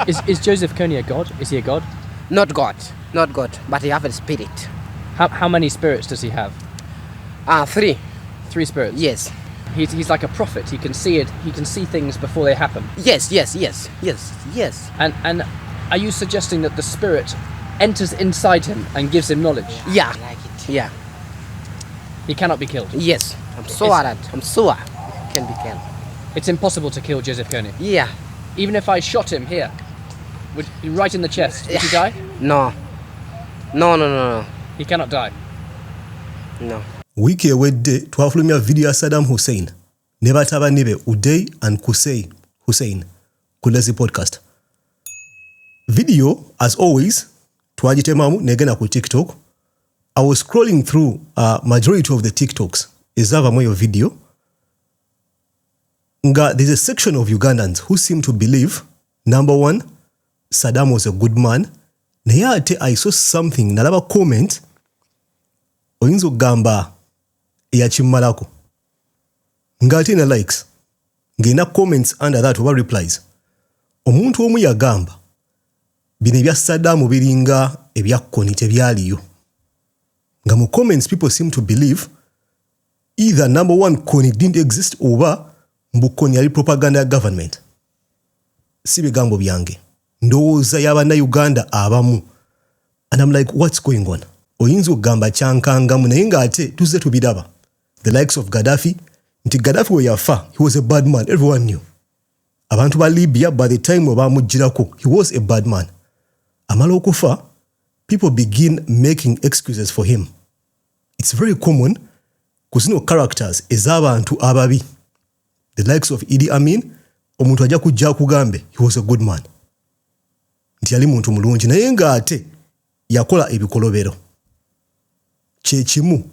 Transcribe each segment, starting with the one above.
Is Joseph Kony a god? Is he a god? Not God, but he have a spirit. How many spirits does he have? 3. 3 spirits? Yes. He's like a prophet. He can see it. He can see things before they happen. Yes. And are you suggesting that the spirit enters inside him and gives him knowledge? Yeah. Yeah. He cannot be killed? Yes. I'm sure can be killed. It's impossible to kill Joseph Kony? Yeah. Even if I shot him here, right in the chest, would he die? No. He cannot die? No. Wiki ewedde twafulumya video ya Saddam Hussein ne batabani be Uday and Hussein ku Lazy Podcast. Video, as always, twagitemamu negenda ku TikTok. I was scrolling through majority of the TikToks ezava moyo video. There's a section of Ugandans who seem to believe, number one, Saddam was a good man. Naye ate I saw something, nalaba comment, oyinza okugamba eyakimalako. Ng'ate na likes, ng'ena comments under that oba replies. Omuntu omu yagamba, bino ebya Saddam biringa ebya Kony tebyaliyo. Nga mu comments people seem to believe, either number one, Kony didn't exist, oba mbu Kony yali propaganda ya government. Si bigambo byange. Ndowooza y'abana Uganda abamu. And I'm like, what's going on? Oyinza okugamba kyankangamu naye ng'ate tuzze tubiraba. The likes of Gaddafi. Nti Gaddafi we yafa, he was a bad man. Everyone knew. Abantu ba Libya, by the time we bamugirako, he was a bad man. Amala okufa, people begin making excuses for him. It's very common ku zino characters ez'abantu ababi. The likes of Idi Amin, omuntu ajja kujja kugambe, he was a good man. Nti yali muntu mulungi naye ng'ate yakola ebikolobero. Kyekimu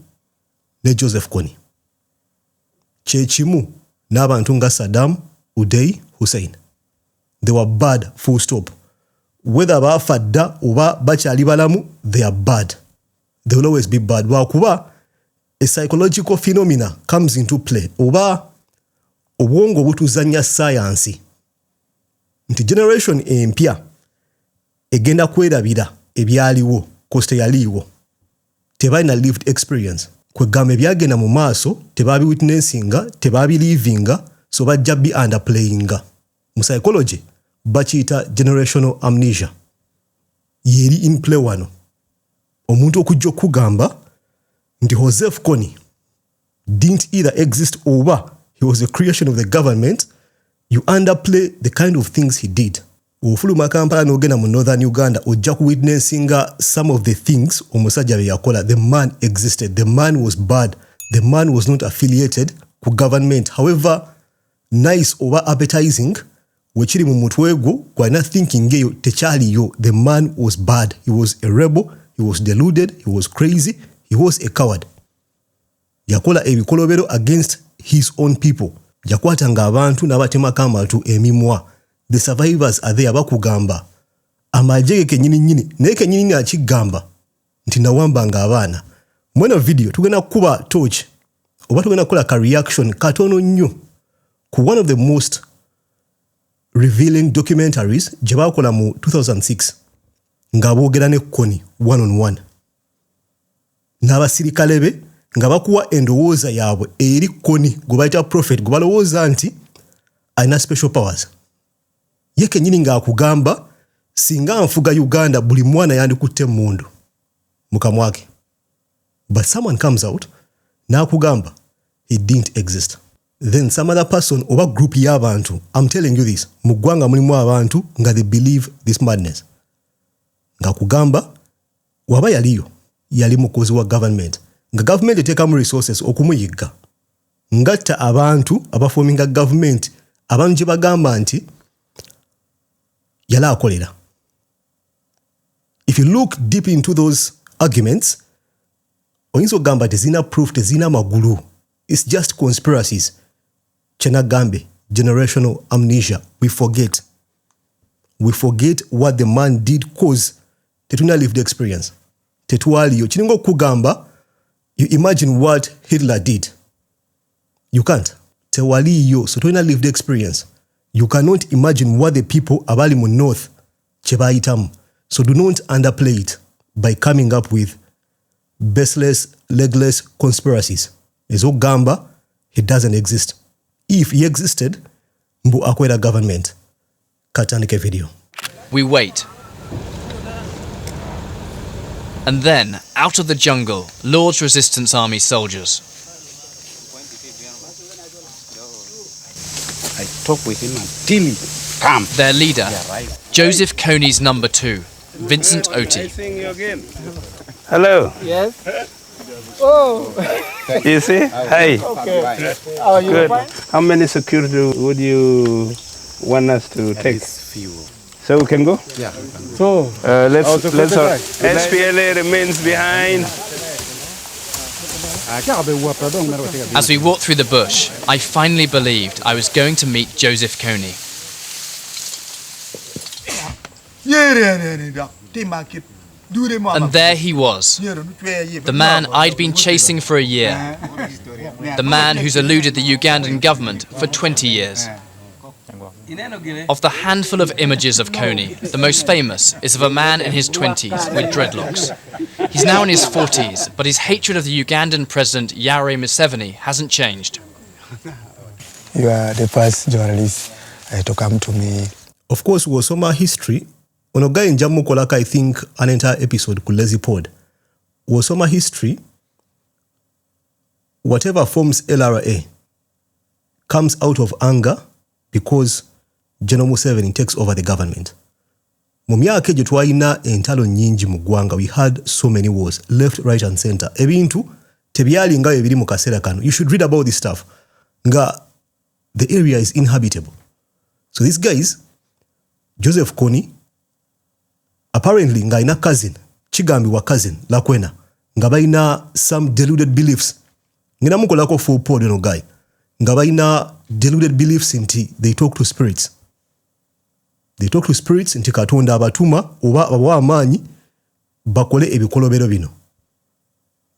ne Joseph Kony. Kyekimu n'abantu nga Saddam, Uday, Hussein. They were bad, full stop. Whether baafa dda oba bakyali balamu, they are bad. They will always be bad. Lwakuba a psychological phenomena comes into play. Oba obwongo butuzanya science. Nti generation empya egenda kwerabira ebyaliwo koste yaliwo. Tebalina lived experience. Kwegamba ebyagenda mu maaso tebabi witnessinga, tebabi livinga, so bajja bi underplayinga. Mu psychology bakiyita generational amnesia. Yeri in play wano. Omuntu okujja okugamba nti Joseph Kony didn't either exist or he was a creation of the government, you underplay the kind of things he did. Ofuluma Kampala n'ogenda mu northern Uganda ojja ku witnessinga some of the things omusajja bye yakola. The man existed. The man was bad. The man was not affiliated ku government. However nice oba appetizing wekiri mu mutwe gwo kwalina thinking eyo tekyaliyo. The man was bad. He was a rebel. He was deluded. He was crazy. He was a coward. Yakola ebikolobero against his own people. Yakwatanga abantu n'abatemako amatu emimwa. The survivors are there bakugamba. Amajege kenyini naye kenyini akigamba nti nawambanga abaana. Mwena video tugenda kuba torch oba tugenda kola ka reaction katono nnyo ku one of the most revealing documentaries gye baakola mu 2006 nga boogera ne Kony one on one. N'abasirikale be nga bakuwa endowooza yaabwe eri Kony gwe bayita prophet gwe balowooza nti alina special powers. Ye kenyini nga akugamba singa nfuga Uganda buli mwana yandikutte mundu mukamwake. But someone comes out na akugamba he didn't exist. Then some other person oba group y'abantu, I'm telling you this, mu ggwanga mulimu abantu nga they believe this madness. Nga kugamba waba yali mukozi wa government. Nga government eteekamu resources okumuyigga. Ngatta abantu abaforminga government abantu gye bagamba nti yali akolera. If you look deep into those arguments, oyinza okugamba tezina proof, tezina magulu. It's just conspiracies. Chenagambe, generational amnesia. We forget what the man did cause tetuna lived experience. Tetualiyo. Chiningo kugamba, you imagine what Hitler did. You can't. Tewaliyo. So tetuna lived experience. You cannot imagine what the people abali mu north chebayitamu. So do not underplay it by coming up with baseless, legless conspiracies. Ezo gamba, he doesn't exist. If he existed, mbu akwera government. Katandike video. We wait. And then, out of the jungle, Lord's Resistance Army soldiers. I talk with him until he come. Their leader, Right. Joseph Kony's number 2, Vincent Oti. Hello. Yes. Oh, You see? Hey. okay. How are you? Good. Fine? How many security would you want us to take? This few. So we can go? Yeah. So, Let's. security SPLA remains behind. As we walked through the bush, I finally believed I was going to meet Joseph Kony. And there he was, the man I'd been chasing for a year, the man who's eluded the Ugandan government for 20 years. Of the handful of images of Kony, the most famous is of a man in his 20s with dreadlocks. He's now in his 40s, but his hatred of the Ugandan president Yoweri Museveni hasn't changed. you are the first journalist to come to me. Of course, wosoma history. Ono guy njamu kolaka, I think, an entire episode ku Lazy Pod. Wosoma history. Whatever forms LRA comes out of anger because General Museveni takes over the government. Mu myaka egyo twalina entalo nnyingi mu ggwanga. We had so many wars, left, right and center. Ebintu tebyali nga ebiri mu kaseera kano. You should read about this stuff. Nga the area is inhabitable. So these guys, Joseph Kony, apparently nga ina cousin, kigambibwa cousin, Lakwena, nga balina some deluded beliefs. Ngina mukolako full pod eno guy. Nga balina deluded beliefs nti they talk to spirits. They talk to spirits nti Katonda abatuma oba abawamanyi bakole ebikolobero bino.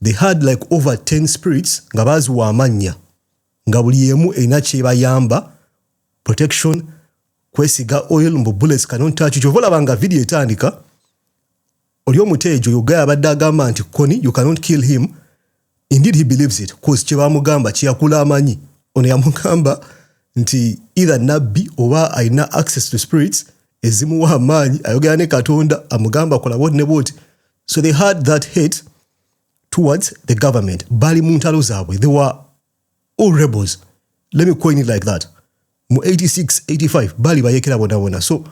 They had like over 10 spirits nga baziwa amanya. Nga buli emu erina kyebayamba, protection, kwesiga oil, mbu bullets cannot touch you. Chovolaba nga video etandika, oli omuteejo yogaya abadde agamba nti Kony, you cannot kill him. Indeed he believes it, cause kye bamugamba kyeyakula amanyi. Ono yamugamba nti either nabbi oba alina access to spirits ezimuwa amaanyi, ayogera ne Katonda amugamba kola boti ne boti. So they had that hate towards the government. Bali mu ntalo zaabwe. They were all rebels. Let me coin it like that. Mu 86, 85, bali bayekera bona. So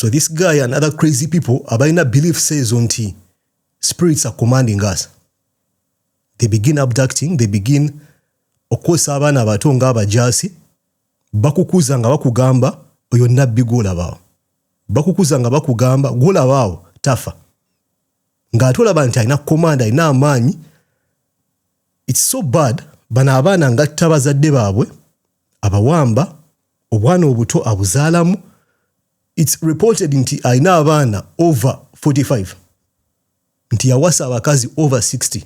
this guy and other crazy people, abalina belief says nti spirits are commanding us. They begin abducting, they begin okosa abaana abato nga abajasi, bakukuza nga bakugamba oyo nabbi gwolabaawo. Bakukuza nga bakugamba gwolabaawo tafa. Nga ate olaba nti alina komanda, alina amaanyi. It's so bad, bano abaana ngatta bazadde baabwe, abawamba, obwana obuto abuzaalamu. It's reported nti alina abaana over 45. Nti yawasa abakazi over 60.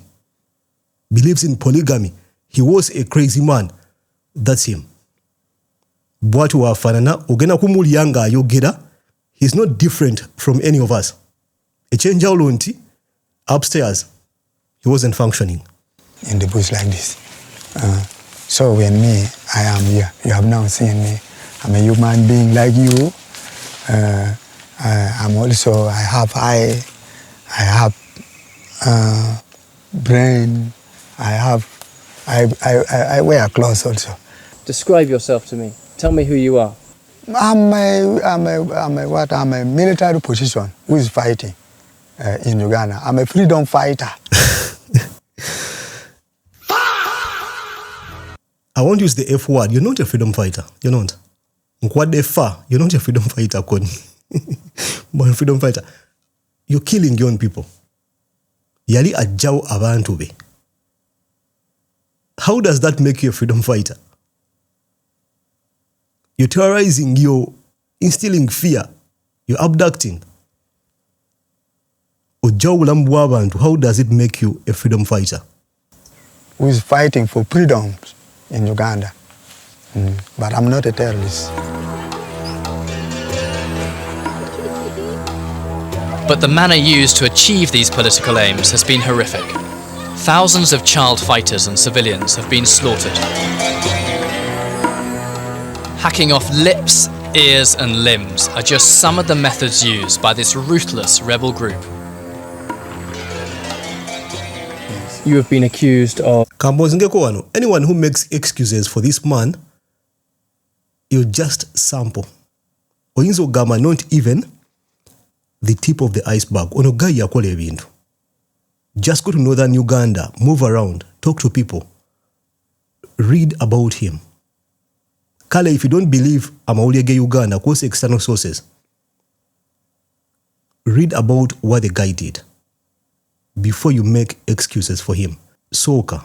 Believes in polygamy. He was a crazy man. That's him. Bwatu wafanana, ogenda kumuwulira nga ayogera. He's not different from any of us. Ekyenjawulo nti upstairs he wasn't functioning. In the bush like this. So when I am here, you have now seen me. I'm a human being like you. I'm also, I have brain. I wear clothes also. Describe yourself to me. Tell me who you are. I'm a military position who is fighting in Uganda. I'm a freedom fighter. I won't use the F word. You're not a freedom fighter. You're not. You're not a freedom fighter, Kony. But a freedom fighter. You're killing young people. Yali ajjawo abantu be. How does that make you a freedom fighter? You're terrorizing, you're instilling fear, you're abducting. Ojjawo obulamu bw'abantu. How does it make you a freedom fighter? Who is fighting for freedom in Uganda. But I'm not a terrorist. But the manner used to achieve these political aims has been horrific. Thousands of child fighters and civilians have been slaughtered. Hacking off lips, ears and limbs are just some of the methods used by this ruthless rebel group. You have been accused of... Anyone who makes excuses for this man, you just sample. Oyinza ogamba not even the tip of the iceberg. Ono guy yakola ebintu. Just go to northern Uganda, move around, talk to people, read about him. Kale, if you don't believe amawulire Uganda, go to external sources. Read about what the guy did before you make excuses for him. Soka,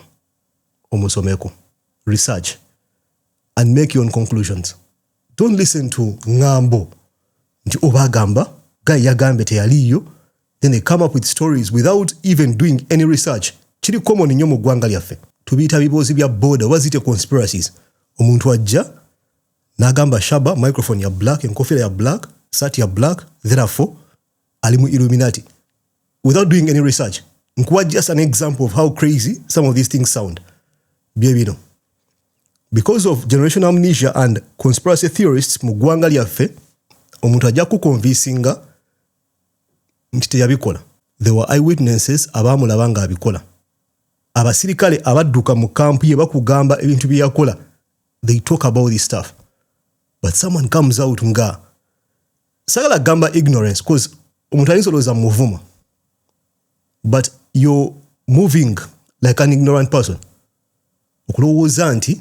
omosomeko, research, and make your own conclusions. Don't listen to ngambo. Nti obagamba, guy yagambe teyaliyo. Then they come up with stories without even doing any research. Chiri common nnyo mu ggwanga lyaffe. Tubiyita biboozi bya boda, wazite conspiracies. Omuntu ajja n'agamba shaba, microphone ya black, enkofira ya black, sati ya black, therefore ali mu Illuminati. Without doing any research. Nkuwa just an example of how crazy some of these things sound. Bino. Because of generational amnesia and conspiracy theorists mu ggwanga lyaffe, omuntu ajja kukonvinsinga nti teyabikola. There were eyewitnesses abaamulaba nga abikola. Abasirikale abadduka mu kampu ye bakugamba ebintu bye yakola. They talk about this stuff. But someone comes out nga sagala gamba ignorance because omuntu ayinza muvuma. But you're moving like an ignorant person. Okulowooza nti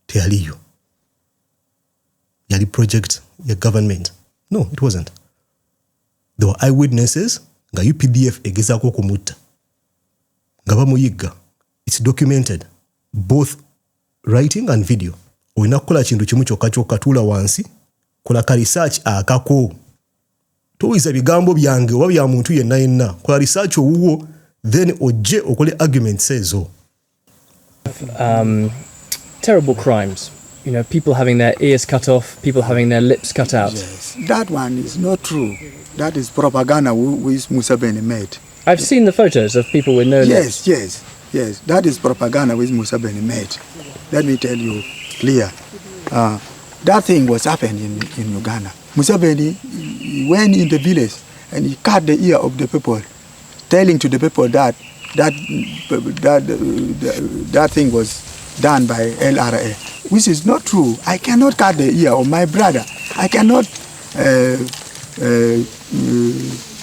teyaliyo. Yali project ya government. No, it wasn't. There were eyewitnesses nga UPDF egezaako okumutta. Nga bamuyigga. It's documented. Both writing and video. Olina kukola kintu kimu kyokka tuula wansi. Kola ka research akako. Towiza bigambo byange oba bya muntu yenna. Kola research owuwo. Then ojje okole arguments ezo. Terrible crimes. You know, people having their ears cut off, people having their lips cut out. Yes. That one is not true. That is propaganda which Museveni made. I've seen the photos of people with no lips. Yes. That is propaganda which Museveni made. Let me tell you clear. That thing was happening in Uganda. Museveni went in the village and he cut the ear of the people, telling to the people that thing was done by LRA, which is not true. I cannot cut the ear of my brother. I cannot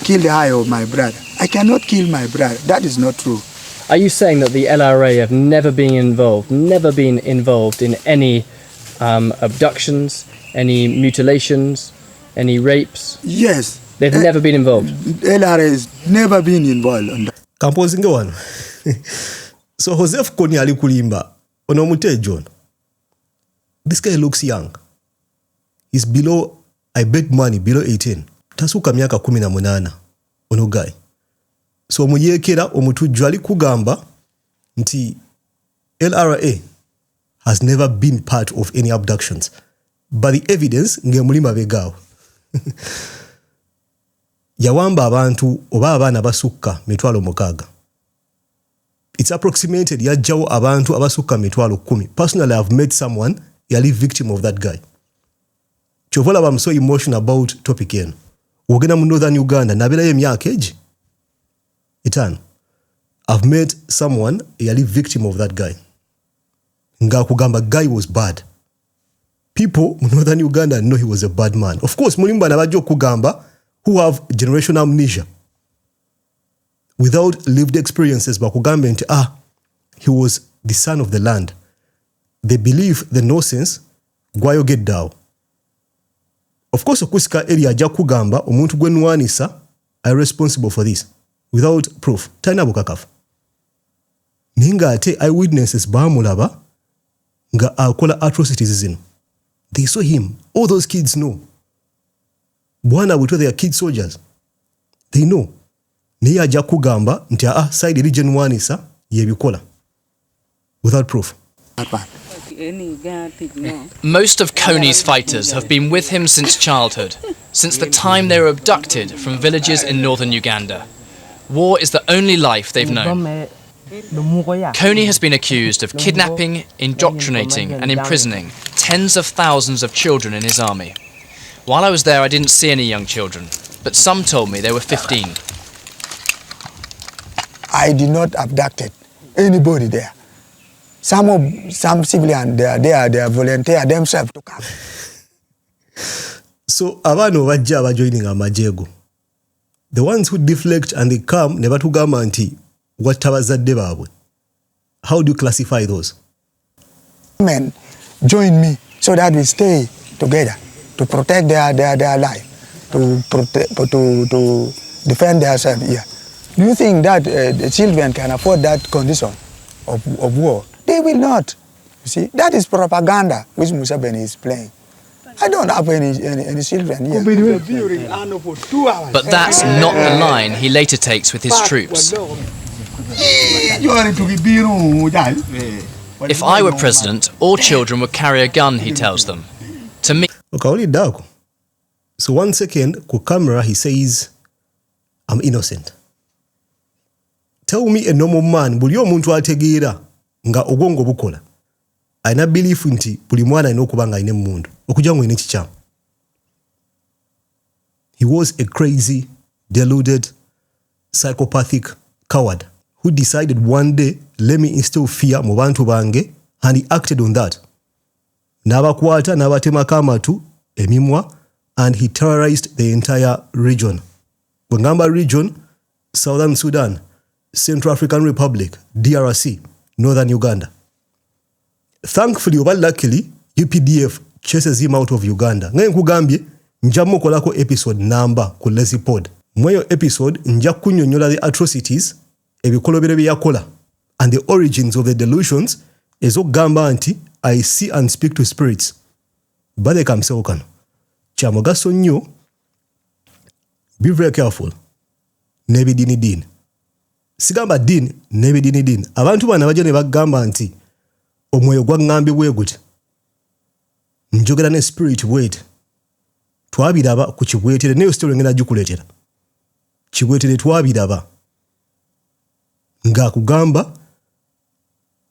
kill the eye of my brother. I cannot kill my brother. That is not true. Are you saying that the LRA have never been involved in any abductions, any mutilations, any rapes? Yes. They've never been involved? LRA has never been involved on that. Kampozinge wano. So Joseph Kony ali kulimba. Ono mute John. This guy looks young. He's below, I bet money, below 18. Tasuka myaka 18. Ono guy. So omuyekera omutujju ali kugamba nti LRA has never been part of any abductions. But the evidence ngemulima begaawo. Yawamba abantu oba abaana basukka 600. It's approximated yajjawo abantu abasukka 10,000. Personally, I've met someone yali victim of that guy. Chovola, I'm so emotional about topic eno. Wogenda mu northern Uganda naberayo emyaka egi 5. I've met someone yali victim of that guy. Nga kugamba guy was bad. People in northern Uganda know he was a bad man. Of course, mulimba nabajja okugamba who have generational amnesia. Without lived experiences, bakugambe nti he was the son of the land. They believe the nonsense gwayo get down. Of course, okusika eri ajja kugamba omuntu gwenwanisa are responsible for this without proof. Taina bukakafu. Ninga ate eyewitnesses baamulaba nga akola atrocities zino. They saw him. All those kids know. Bwana butwe, they are kid soldiers. They know. Naye ajja kugamba nti side eri gyenwanisa yebikola without proof. Most of Kony's fighters have been with him since childhood, since the time they were abducted from villages in northern Uganda. War is the only life they've known. Kony has been accused of kidnapping, indoctrinating and imprisoning tens of thousands of children in his army. While I was there, I didn't see any young children, but some told me they were 15. I did not abduct anybody there. Some civilians they volunteer themselves to come. So abano bajja abajoining amajego. The ones who deflect and they come ne batugamba nti watta bazadde baabwe. How do you classify those? Men join me so that we stay together to protect their life, to defend themselves here. Do you think that the children can afford that condition of war? They will not. You see, that is propaganda which Museveni is playing. I don't have any children here. But that's not the line he later takes with his troops. If I were president, all children would carry a gun, he tells them. To me... So 1 second, ku camera he says, I'm innocent. Tell me a normal man, buli omuntu ategeera nga obwongo bukola. Aina belief nti buli mwana alina okuba nga alina emmundu okujja ngo alina ekikyamu. He was a crazy, deluded, psychopathic coward who decided one day, let me instill fear mu bantu bange, and he acted on that. N'abakwata n'abatemako amatu, emimwa, and he terrorized the entire region. Bwe ngamba region, Southern Sudan, Central African Republic, DRC, Northern Uganda. Thankfully, or luckily, UPDF chases him out of Uganda. Ngaye nkugambye, nja mukolako episode number ku Lazy Pod. Mweyo episode, nja kunnyonnyola the atrocities, ebikolobero bye yakola, and the origins of the delusions, ezokugamba nti, I see and speak to spirits. Baleka msewo kano. Kya mugaso nnyo, be very careful. Nebidini. Sigamba din, nebidini. Abantu bana bajja ne bagamba nti, omwoyo gwangambye bwe guti. Njogera ne spirit bweti. Twabiraba ku kibwetere neyo story ngena gikuleetera. Kibwetere twabiraba. Nga kugamba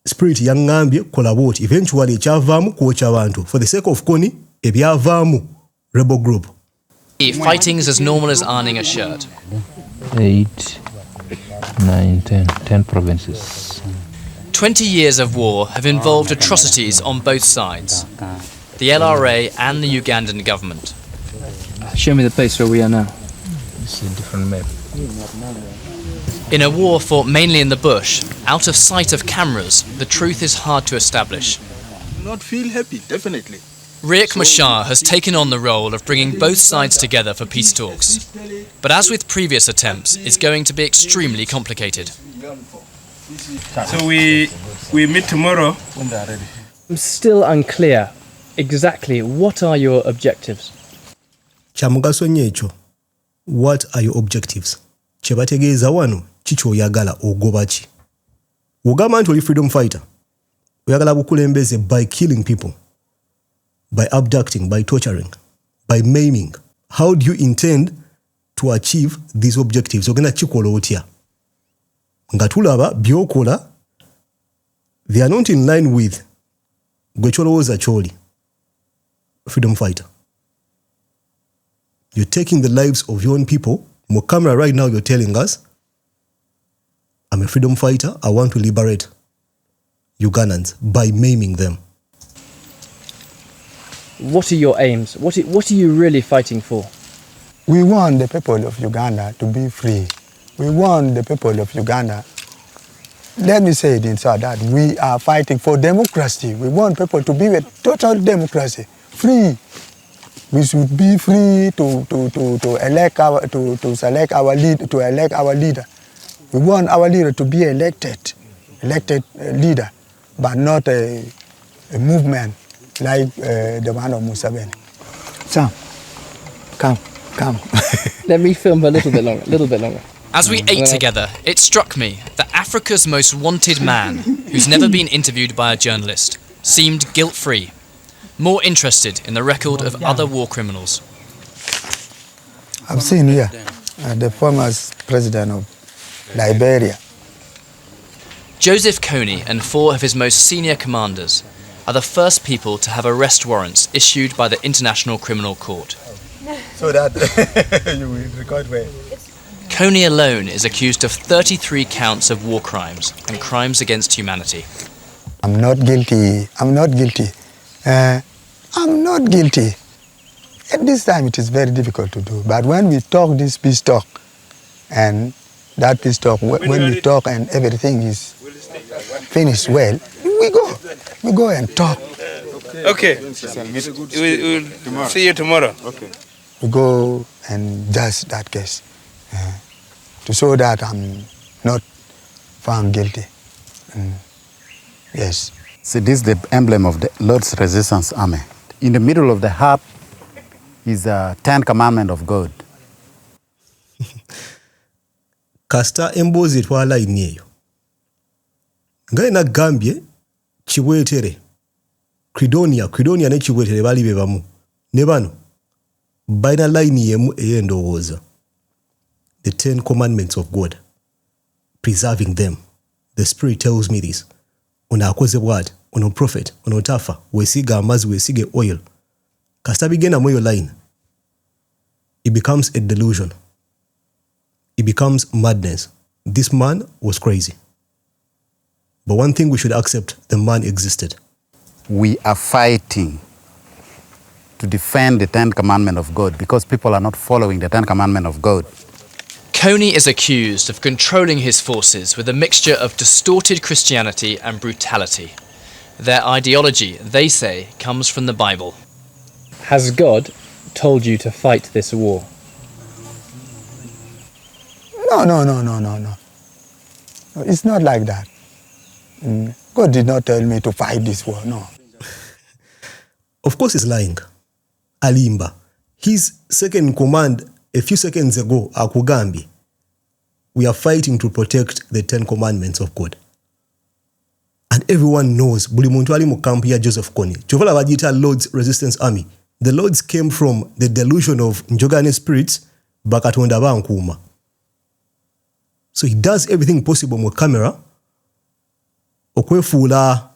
spirit yangambye kola bwoti. Eventually ekyavaamu kwocha abantu. For the sake of Kony, ebyavaamu rebel group. Fighting is as normal as ironing a shirt. 8, 9, 10 provinces. 20 years of war have involved atrocities on both sides, the LRA and the Ugandan government. Show me the place where we are now. It's a different map. In a war fought mainly in the bush, out of sight of cameras, the truth is hard to establish. Not feel happy, definitely. Riek Machar has taken on the role of bringing both sides together for peace talks. But as with previous attempts, it's going to be extremely complicated. So we meet tomorrow. I'm still unclear exactly what are your objectives. Kyamugaso nnyo ekyo. What are your objectives? Kye bategeeza wano kiki oyagala ogoba ki? Wogamba nti oli freedom fighter. Oyagala bukulembeze by killing people, by abducting, by torturing, by maiming. How do you intend to achieve these objectives? Ogenda kikola otya? Nga tulaba byokola, they are not in line with gwe kyolowooza kyoli. Freedom fighter. You're taking the lives of your own people. Mo camera right now you're telling us, I'm a freedom fighter, I want to liberate Ugandans by maiming them. What are your aims? What are you really fighting for? We want the people of Uganda to be free. We want the people of Uganda, let me say it inside that we are fighting for democracy. We want people to be with total democracy, free. We should be free to select our leader. We want our leader to be elected leader, but not a movement like the one of Museveni. Sam, come. Let me film a little bit longer. As we ate together, it struck me that Africa's most wanted man, who's never been interviewed by a journalist, seemed guilt-free, more interested in the record of other war criminals. I've seen here the former president of Liberia. Joseph Kony and 4 of his most senior commanders are the first people to have arrest warrants issued by the International Criminal Court. So that you will record well. Kony alone is accused of 33 counts of war crimes and crimes against humanity. I'm not guilty. I'm not guilty. I'm not guilty. At this time, it is very difficult to do. But when we talk this peace talk, and that peace talk, when we talk and everything is finished well, we go and talk. Okay. We'll see you tomorrow. Okay. We go and judge that case to show that I'm not found guilty. Yes. See, this is the emblem of the Lord's Resistance Army. In the middle of the heart is a 10 commandment of God. Kasta embozi twala inieyo. Ngaye na Gambie chiwetere. Credonia ne chiwetere bali bebamu. Ne bano baina line yemu eyendowooza. The 10 commandments of God. Preserving them. The Spirit tells me this. Unakoze bwati, ono prophet, ono tafa, wesiga amazi, wesige oil. Kasta bigena moyo line. It becomes a delusion. It becomes madness. This man was crazy. But one thing we should accept, the man existed. We are fighting to defend the 10 commandments of God because people are not following the 10 commandments of God. Kony is accused of controlling his forces with a mixture of distorted Christianity and brutality. Their ideology, they say, comes from the Bible. Has God told you to fight this war? No. It's not like that. God did not tell me to fight this war, no. Of course he's lying. Alimba. His second in command a few seconds ago, akugambi, we are fighting to protect the 10 commandments of God. And everyone knows, buli muntu ali mu camp ya Joseph Kony. Chovala bajita Lord's Resistance Army. The Lords came from the delusion of Njogane spirits, bakatonda bankuma. So he does everything possible mu camera, okwefuula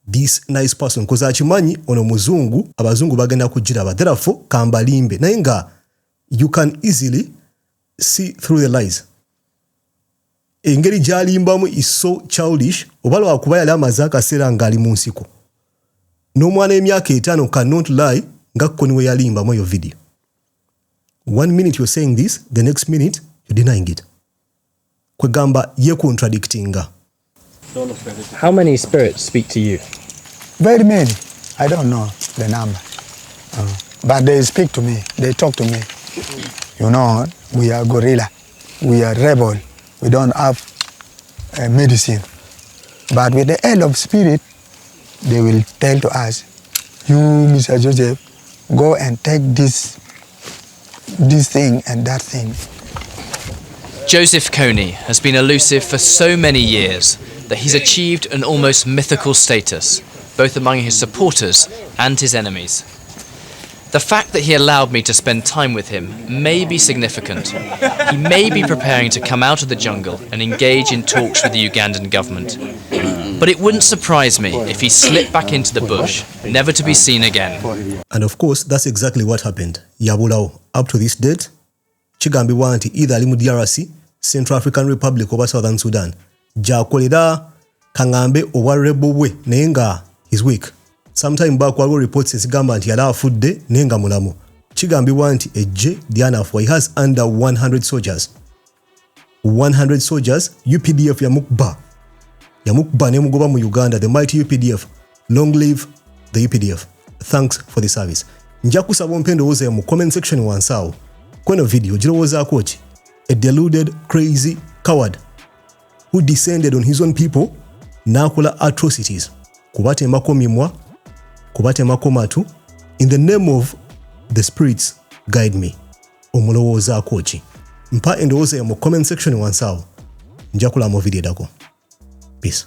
this nice person, because achimanyi ono muzungu, abazungu bagenda kujiraba. Therefore, kambalimbe. Nayenga, you can easily see through the lies. Engeri jalimbamu is so childish, obalo akuba yali amazaka sera ngali mu nsiko. N'omwana emyaka 5 cannot lie nga Kony we yalimbamu yo video. 1 minute you're saying this, the next minute you're denying it. Kwegamba ye contradictinga. How many spirits speak to you? Very many. I don't know the number. But they speak to me. They talk to me. You know, we are gorilla. We are rebel. We don't have medicine. But with the help of spirit, they will tell to us, you, Mr. Joseph, go and take this thing and that thing. Joseph Kony has been elusive for so many years that he's achieved an almost mythical status, both among his supporters and his enemies. The fact that he allowed me to spend time with him may be significant. He may be preparing to come out of the jungle and engage in talks with the Ugandan government. But it wouldn't surprise me if he slipped back into the bush, never to be seen again. And of course, that's exactly what happened. Yabulao, up to this date, Chigambi wanti either ali mu DRC, Central African Republic oba Southern Sudan. Jakolera kangambe owa rebel we nenga is weak. Sometime back waliwo reports ezigamba nti yali afudde nenga mulamu. Kigambibwa nti ejje lyanafuwa. He has under 100 soldiers. 100 soldiers, UPDF yamukba. Yamukba nemugoba mu Uganda, the mighty UPDF. Long live the UPDF. Thanks for the service. Nja kusaba ompendowooza mu comment section wansaawo. Kweno video girowoozaako ki? A deluded, crazy coward who descended on his own people n'akola atrocities. Kubatemako mimwa, kubatemako matu, in the name of the spirits guide me. Omulowoozaako ki? Mpa endowooza mu comment section wansaawo. Nja kulamu video dako. Peace.